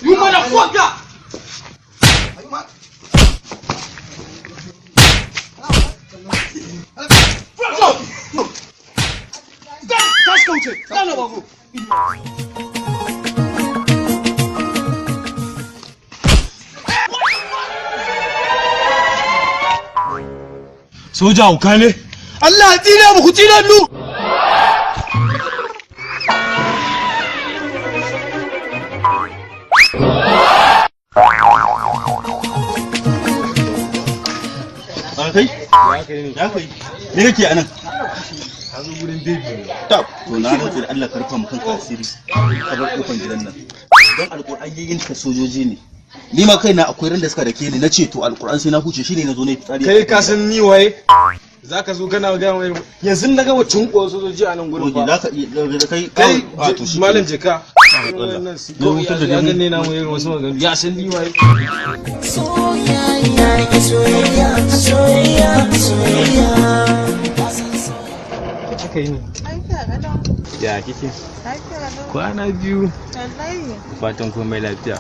You motherfucker! Soja hauka ne? Allah ya tsira muku tsinannu! Ya kai? Me kake anan? Ka zo gurin baby. To na rantsa da Allah ka rufa mu kanka asiri. Ka bar kofar gidan nan. Don alƙur'an yayin ka sojoji ne. Ni ma kaina akwai ran da suka dake ni nace to alƙur'an sai na huce shine nazo nayi fitsari. Kai ka san ni waye? Zaka zo kana ga mai yanzu na ga wacin ko sojoji a nan gurin fa. Zaka kai a to shi malam jeka. Wannan su ko ya ganne na mu wasu magana. Ya san ni waye? Soyayya. Haka yi ne. Ya kike? Kwana biyu. Fatan komai lafiya.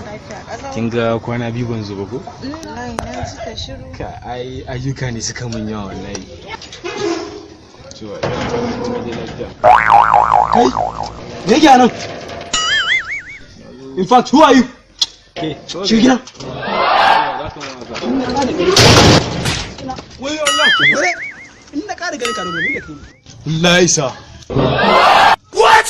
Kin ga kwana biyu ban zo ba ko? Wallahi na ji ka shiru. Ka ai ayyuka ne suka mun yawa wallahi. Ciwa. Kai. Me yake nan? In fact, who are you? Okay. Shi gida. Wai Allah. In na kare gare ka rubuta ne da kai. Laisa. What?